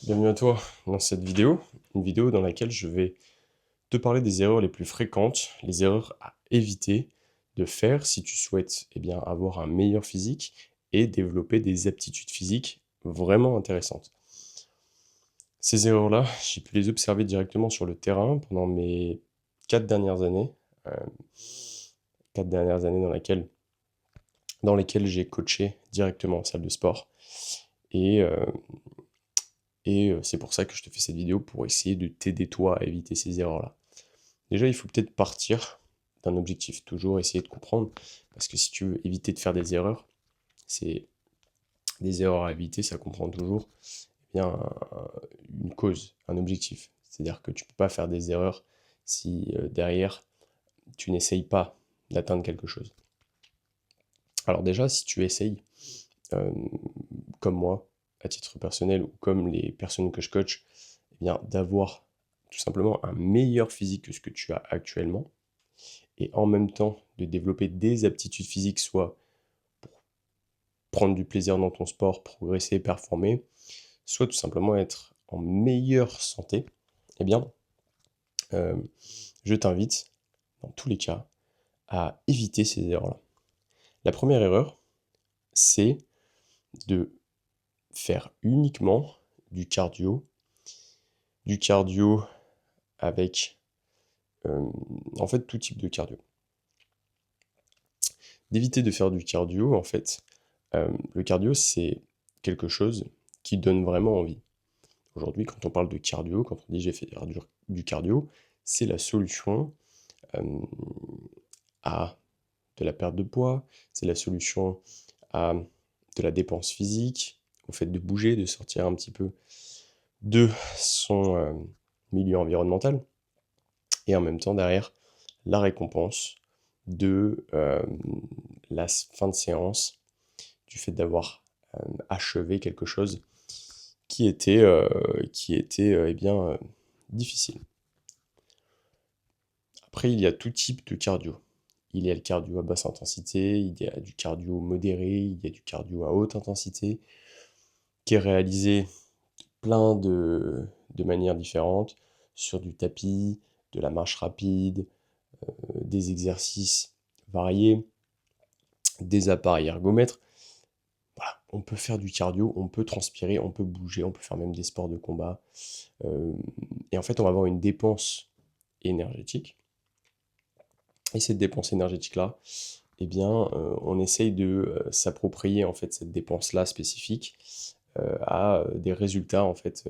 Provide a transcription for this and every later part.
Bienvenue à toi dans cette vidéo, une vidéo dans laquelle je vais te parler des erreurs les plus fréquentes, les erreurs à éviter de faire si tu souhaites avoir un meilleur physique et développer des aptitudes physiques vraiment intéressantes. Ces erreurs-là, j'ai pu les observer directement sur le terrain pendant mes 4 dernières années, euh, 4 dernières années dans lesquelles j'ai coaché directement en salle de sport. Et, euh, et c'est pour ça que je te fais cette vidéo, pour essayer de t'aider toi à éviter ces erreurs-là. Déjà, il faut peut-être partir d'un objectif, toujours essayer de comprendre, parce que si tu veux éviter de faire des erreurs, c'est des erreurs à éviter, ça comprend toujours une cause, un objectif. C'est-à-dire que tu ne peux pas faire des erreurs si derrière tu n'essayes pas d'atteindre quelque chose. Alors déjà, si tu essayes, euh, comme moi, à titre personnel, ou comme les personnes que je coach, d'avoir tout simplement un meilleur physique que ce que tu as actuellement, et en même temps de développer des aptitudes physiques, soit pour prendre du plaisir dans ton sport, progresser, performer, soit tout simplement être en meilleure santé, eh bien, euh, je t'invite, dans tous les cas, à éviter ces erreurs-là. La première erreur, c'est de faire uniquement du cardio, du cardio avec, en fait, tout type de cardio. D'éviter de faire du cardio, en fait, le cardio, c'est quelque chose qui donne vraiment envie. Aujourd'hui, quand on parle de cardio, quand on dit j'ai fait du cardio, c'est la solution euh, à de la perte de poids, c'est la solution à de la dépense physique, au fait de bouger, de sortir un petit peu de son milieu environnemental, et en même temps derrière la récompense de la fin de séance, du fait d'avoir achevé quelque chose qui était difficile. Après, il y a tout type de cardio. Il y a le cardio à basse intensité, il y a du cardio modéré, il y a du cardio à haute intensité, qui est réalisé plein de manières différentes, sur du tapis, de la marche rapide, des exercices variés, des appareils ergomètres. Voilà, on peut faire du cardio, on peut transpirer, on peut bouger, on peut faire même des sports de combat. Euh, et en fait, on va avoir une dépense énergétique. Et cette dépense énergétique-là, on essaye de s'approprier en fait cette dépense-là spécifique à des résultats en fait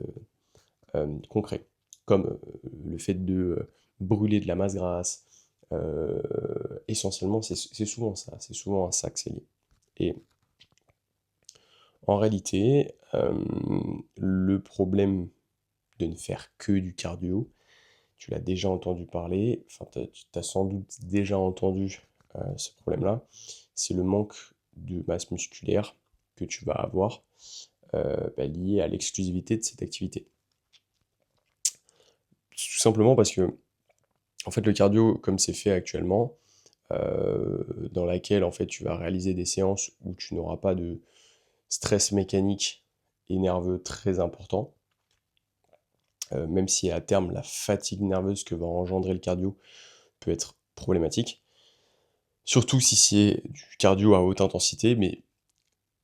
concrets, comme le fait de brûler de la masse grasse. Euh, Essentiellement, c'est souvent ça, c'est souvent à ça que c'est lié. Et en réalité, le problème de ne faire que du cardio, tu l'as déjà entendu parler, enfin tu as sans doute déjà entendu ce problème-là, c'est le manque de masse musculaire que tu vas avoir lié à l'exclusivité de cette activité. Tout simplement parce que, en fait, le cardio, comme c'est fait actuellement, dans laquelle en fait tu vas réaliser des séances où tu n'auras pas de stress mécanique et nerveux très important, même si à terme la fatigue nerveuse que va engendrer le cardio peut être problématique. Surtout si c'est du cardio à haute intensité, mais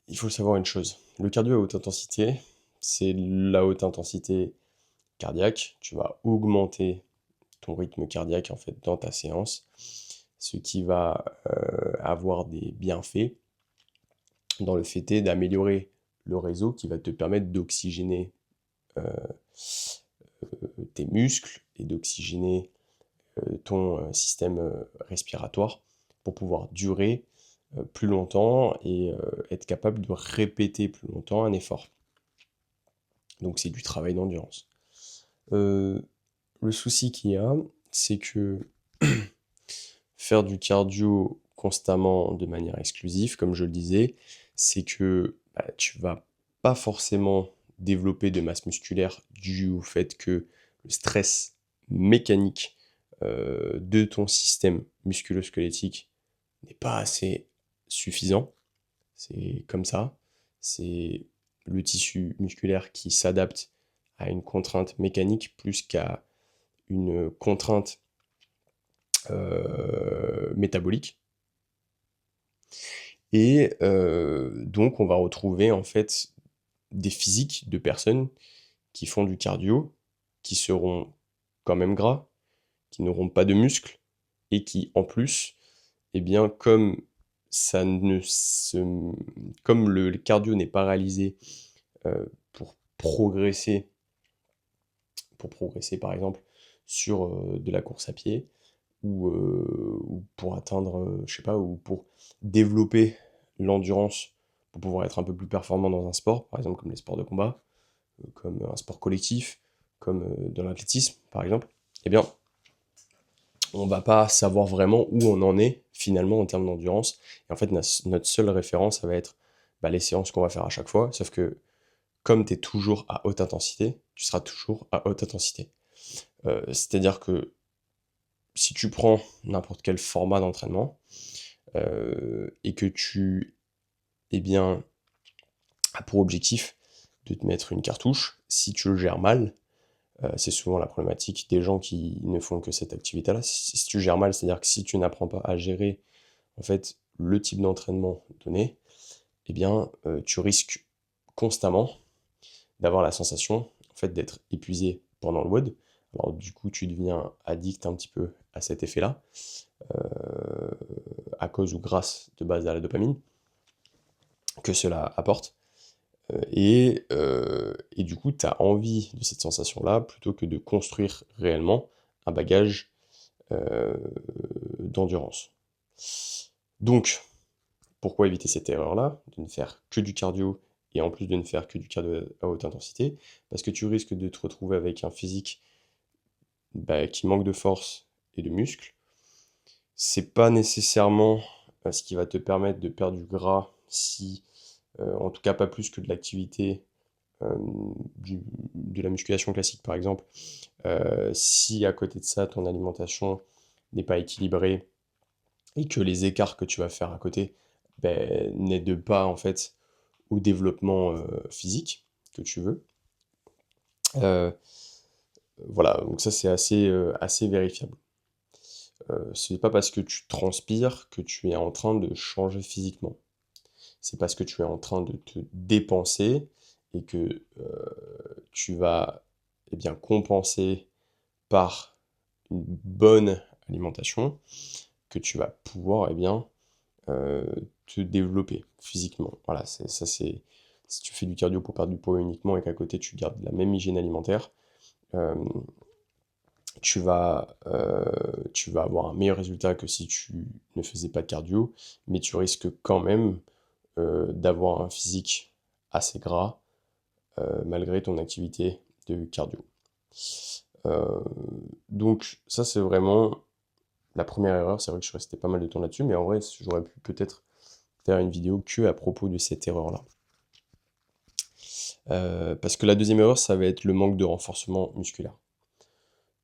il faut savoir une chose. Le cardio à haute intensité, c'est la haute intensité cardiaque. Tu vas augmenter ton rythme cardiaque en fait dans ta séance, ce qui va avoir des bienfaits dans le fait d'améliorer le réseau qui va te permettre d'oxygéner euh, tes muscles et d'oxygéner ton système respiratoire pour pouvoir durer plus longtemps et être capable de répéter plus longtemps un effort. Donc c'est du travail d'endurance. Euh, le souci qu'il y a, c'est que faire du cardio constamment de manière exclusive, comme je le disais, c'est que tu vas pas forcément développer de masse musculaire dû au fait que le stress mécanique de ton système musculo-squelettique n'est pas assez suffisant. C'est comme ça. C'est le tissu musculaire qui s'adapte à une contrainte mécanique plus qu'à une contrainte métabolique. Et donc on va retrouver en fait des physiques de personnes qui font du cardio, qui seront quand même gras, qui n'auront pas de muscles, et qui en plus, eh bien comme ça ne se... comme le cardio n'est pas réalisé pour progresser par exemple sur de la course à pied, ou pour atteindre, je sais pas, ou pour développer l'endurance, pour pouvoir être un peu plus performant dans un sport, par exemple comme les sports de combat, comme un sport collectif, comme dans l'athlétisme par exemple, eh bien on va pas savoir vraiment où on en est finalement en termes d'endurance. Et en fait notre seule référence, ça va être les séances qu'on va faire à chaque fois, sauf que comme tu es toujours à haute intensité, tu seras toujours à haute intensité. C'est-à-dire que si tu prends n'importe quel format d'entraînement et que tu as pour objectif de te mettre une cartouche, si tu le gères mal, c'est souvent la problématique des gens qui ne font que cette activité-là. Si tu gères mal, c'est-à-dire que si tu n'apprends pas à gérer en fait le type d'entraînement donné, eh bien tu risques constamment d'avoir la sensation en fait d'être épuisé pendant le WOD. Alors du coup tu deviens addict un petit peu à cet effet-là, à cause ou grâce de base à la dopamine que cela apporte. Et du coup tu as envie de cette sensation-là plutôt que de construire réellement un bagage d'endurance. Donc, pourquoi éviter cette erreur-là, de ne faire que du cardio, et en plus de ne faire que du cardio à haute intensité? Parce que tu risques de te retrouver avec un physique qui manque de force et de muscles. C'est pas nécessairement ce qui va te permettre de perdre du gras, si, en tout cas pas plus que de l'activité, de la musculation classique par exemple. Si à côté de ça, ton alimentation n'est pas équilibrée, et que les écarts que tu vas faire à côté n'aident pas en fait au développement physique que tu veux. Voilà, donc ça c'est assez vérifiable. C'est pas parce que tu transpires que tu es en train de changer physiquement. C'est parce que tu es en train de te dépenser et que tu vas compenser par une bonne alimentation que tu vas pouvoir te développer physiquement. Voilà, si tu fais du cardio pour perdre du poids uniquement et qu'à côté tu gardes la même hygiène alimentaire, euh, tu vas avoir un meilleur résultat que si tu ne faisais pas de cardio, mais tu risques quand même d'avoir un physique assez gras malgré ton activité de cardio. Euh, donc ça c'est vraiment la première erreur. C'est vrai que je suis resté pas mal de temps là-dessus, mais en vrai j'aurais pu peut-être faire une vidéo que à propos de cette erreur-là. Parce que la deuxième erreur, ça va être le manque de renforcement musculaire.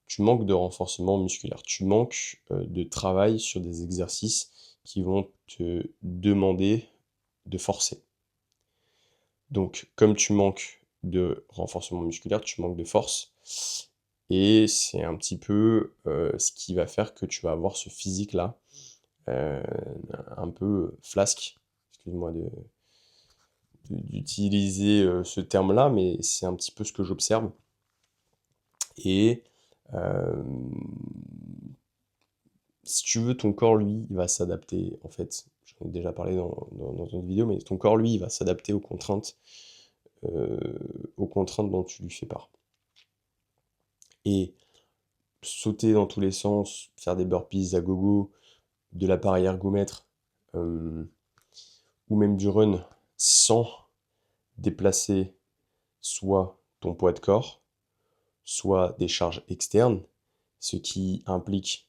Tu manques de renforcement musculaire, tu manques de travail sur des exercices qui vont te demander de forcer. Donc, comme tu manques de renforcement musculaire, tu manques de force, et c'est un petit peu ce qui va faire que tu vas avoir ce physique-là, un peu flasque, excuse-moi d'utiliser ce terme-là, mais c'est un petit peu ce que j'observe. Et si tu veux, ton corps, lui, il va s'adapter, en fait. J'en ai déjà parlé dans une vidéo, mais ton corps, lui, il va s'adapter euh, aux contraintes dont tu lui fais part. Et sauter dans tous les sens, faire des burpees à gogo, de l'appareil ergomètre, ou même du run, sans déplacer soit ton poids de corps, soit des charges externes, ce qui implique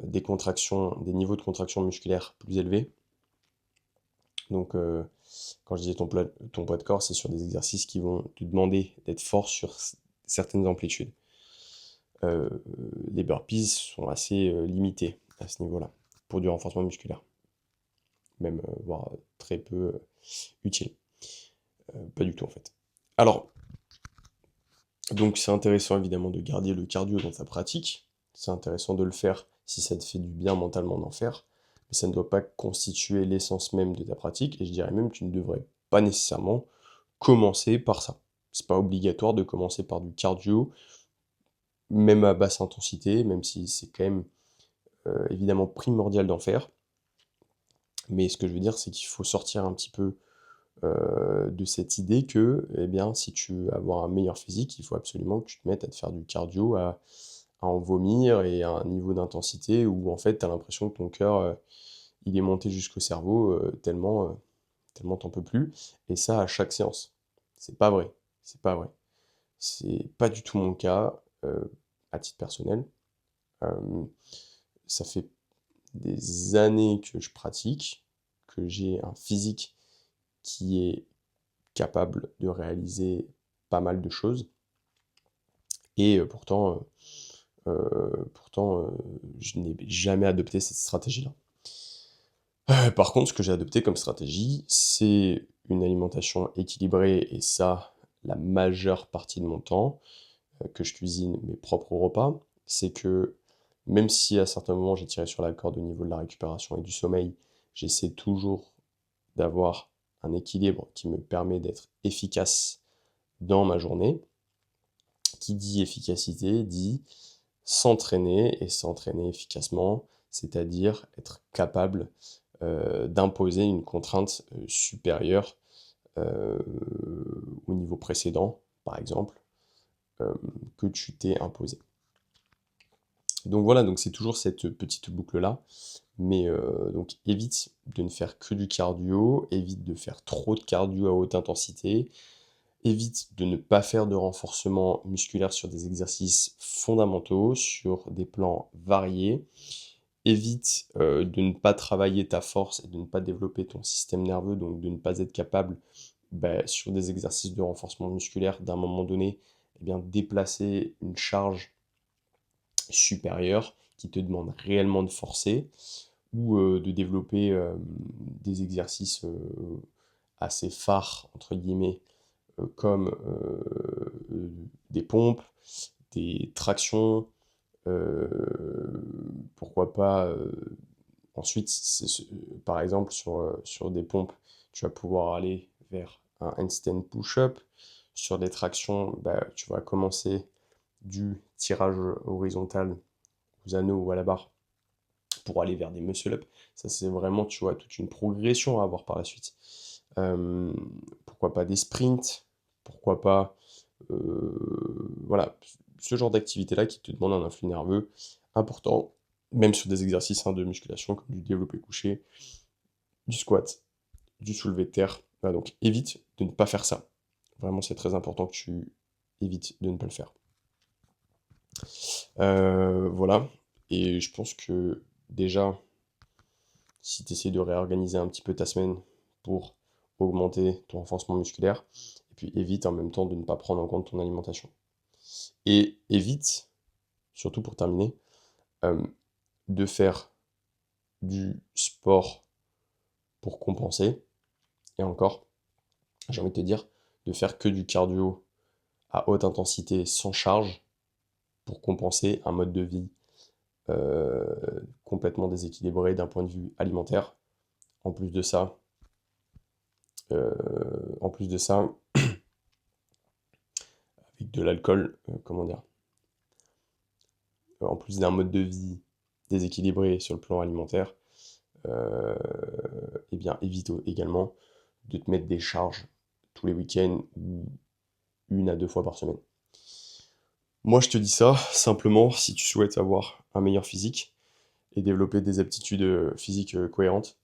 des contractions, des niveaux de contraction musculaire plus élevés. Donc, quand je disais ton poids de corps, c'est sur des exercices qui vont te demander d'être fort sur certaines amplitudes. Les burpees sont assez limités à ce niveau-là, pour du renforcement musculaire. Même, voire très peu utile. Pas du tout en fait. Alors, Donc c'est intéressant évidemment de garder le cardio dans ta pratique, c'est intéressant de le faire si ça te fait du bien mentalement d'en faire, mais ça ne doit pas constituer l'essence même de ta pratique, et je dirais même que tu ne devrais pas nécessairement commencer par ça. C'est pas obligatoire de commencer par du cardio, même à basse intensité, même si c'est quand même évidemment primordial d'en faire. Mais ce que je veux dire, c'est qu'il faut sortir un petit peu de cette idée que, eh bien, si tu veux avoir un meilleur physique, il faut absolument que tu te mettes à te faire du cardio, à en vomir et à un niveau d'intensité où en fait tu as l'impression que ton cœur il est monté jusqu'au cerveau tellement t'en peux plus. Et ça à chaque séance. C'est pas vrai. C'est pas vrai. C'est pas du tout mon cas à titre personnel. Euh, Ça fait des années que je pratique, que j'ai un physique qui est capable de réaliser pas mal de choses. Et je n'ai jamais adopté cette stratégie-là. Par contre, ce que j'ai adopté comme stratégie, c'est une alimentation équilibrée, et ça, la majeure partie de mon temps, que je cuisine mes propres repas. C'est que même si à certains moments j'ai tiré sur la corde au niveau de la récupération et du sommeil, j'essaie toujours d'avoir un équilibre qui me permet d'être efficace dans ma journée. Qui dit efficacité dit s'entraîner, et s'entraîner efficacement, c'est-à-dire être capable d'imposer une contrainte supérieure euh, au niveau précédent, par exemple, euh, que tu t'es imposé. Donc voilà, donc c'est toujours cette petite boucle-là, mais donc évite de ne faire que du cardio, évite de faire trop de cardio à haute intensité, évite de ne pas faire de renforcement musculaire sur des exercices fondamentaux, sur des plans variés. Évite de ne pas travailler ta force et de ne pas développer ton système nerveux, donc de ne pas être capable, sur des exercices de renforcement musculaire, d'un moment donné, eh bien, déplacer une charge supérieure qui te demande réellement de forcer, ou de développer des exercices assez phares, entre guillemets, comme des pompes, des tractions, pourquoi pas. Ensuite, par exemple, sur des pompes, tu vas pouvoir aller vers un handstand push-up. Sur des tractions, tu vas commencer du tirage horizontal aux anneaux ou à la barre pour aller vers des muscle-up. Ça, c'est vraiment, tu vois, toute une progression à avoir par la suite. Euh, Pourquoi pas des sprints? Pourquoi pas, voilà, ce genre d'activité-là qui te demande un influx nerveux important, même sur des exercices de musculation comme du développé couché, du squat, du soulevé de terre. Voilà, donc évite de ne pas faire ça. Vraiment, c'est très important que tu évites de ne pas le faire. Voilà. Et je pense que déjà, si tu essaies de réorganiser un petit peu ta semaine pour augmenter ton renforcement musculaire, et puis évite en même temps de ne pas prendre en compte ton alimentation. Et évite, surtout pour terminer, euh, de faire du sport pour compenser. Et encore, j'ai envie de te dire, de faire que du cardio à haute intensité sans charge pour compenser un mode de vie euh, complètement déséquilibré d'un point de vue alimentaire. En plus de ça, euh, en plus de ça, avec de l'alcool, comment dire, en plus d'un mode de vie déséquilibré sur le plan alimentaire, euh, eh bien évite également de te mettre des charges tous les week-ends ou 1 à 2 fois par semaine. Moi, je te dis ça simplement si tu souhaites avoir un meilleur physique et développer des aptitudes physiques cohérentes.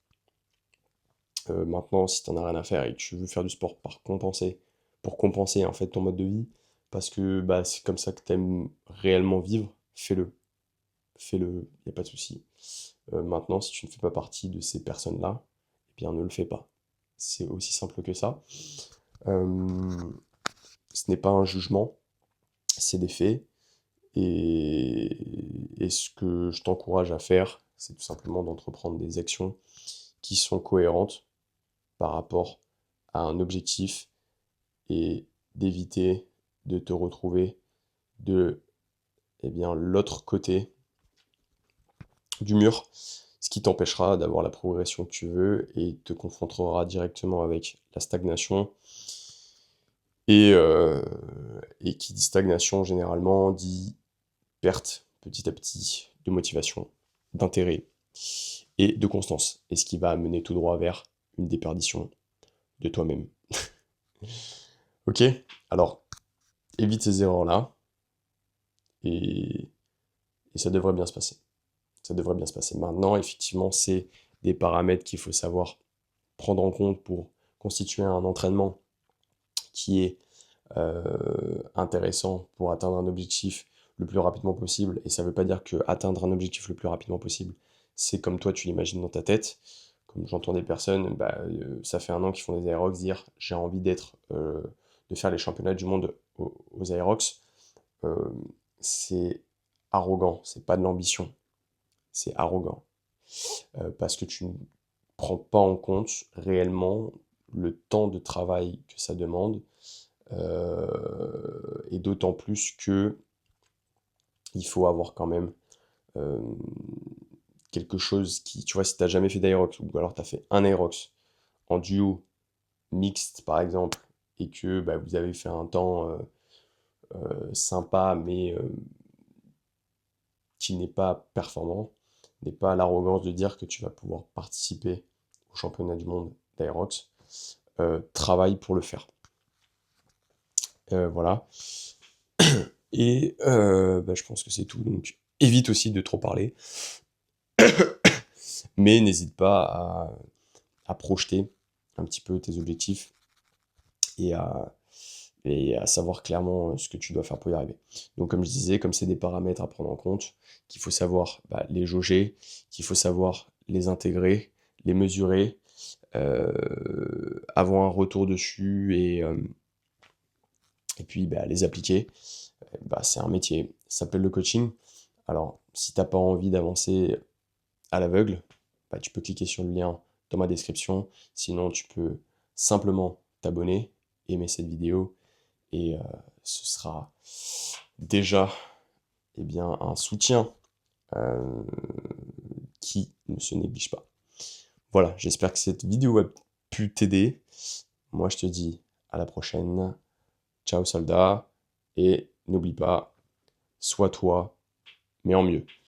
Maintenant, si t'en as rien à faire et que tu veux faire du sport pour compenser en fait ton mode de vie, parce que c'est comme ça que t'aimes réellement vivre, fais-le. Fais-le, y a pas de souci. Maintenant, si tu ne fais pas partie de ces personnes-là, eh bien ne le fais pas. C'est aussi simple que ça. Euh, Ce n'est pas un jugement, c'est des faits. Et ce que je t'encourage à faire, c'est tout simplement d'entreprendre des actions qui sont cohérentes par rapport à un objectif, et d'éviter de te retrouver de l'autre côté du mur, ce qui t'empêchera d'avoir la progression que tu veux et te confrontera directement avec la stagnation. Et qui dit stagnation, généralement, dit perte, petit à petit, de motivation, d'intérêt et de constance. Et ce qui va mener tout droit vers une déperdition de toi-même. Ok? Alors, évite ces erreurs-là et ça devrait bien se passer. Ça devrait bien se passer. Maintenant, effectivement, c'est des paramètres qu'il faut savoir prendre en compte pour constituer un entraînement qui est intéressant pour atteindre un objectif le plus rapidement possible. Et ça ne veut pas dire que atteindre un objectif le plus rapidement possible, c'est comme toi tu l'imagines dans ta tête. Comme j'entends des personnes, ça fait 1 an qu'ils font des aérox, dire j'ai envie de faire les championnats du monde aux aérox. C'est arrogant, c'est pas de l'ambition, c'est arrogant. Parce que tu ne prends pas en compte réellement le temps de travail que ça demande, et d'autant plus que il faut avoir quand même euh, quelque chose qui, tu vois, si t'as jamais fait d'aérox, ou alors t'as fait un aérox en duo, mixte par exemple, et que vous avez fait un temps sympa, mais qui n'est pas performant, n'est pas l'arrogance de dire que tu vas pouvoir participer au championnat du monde d'aérox, travaille pour le faire. Voilà. Et je pense que c'est tout. Donc évite aussi de trop parler. Mais n'hésite pas à projeter un petit peu tes objectifs et à savoir clairement ce que tu dois faire pour y arriver. Donc comme je disais, comme c'est des paramètres à prendre en compte, qu'il faut savoir les jauger, qu'il faut savoir les intégrer, les mesurer, avoir un retour dessus et puis les appliquer, c'est un métier. Ça s'appelle le coaching. Alors, si t'as pas envie d'avancer à l'aveugle, tu peux cliquer sur le lien dans ma description. Sinon, tu peux simplement t'abonner, aimer cette vidéo, et ce sera déjà un soutien euh, qui ne se néglige pas. Voilà, j'espère que cette vidéo a pu t'aider. Moi, je te dis à la prochaine. Ciao soldat, et n'oublie pas, sois toi, mais en mieux.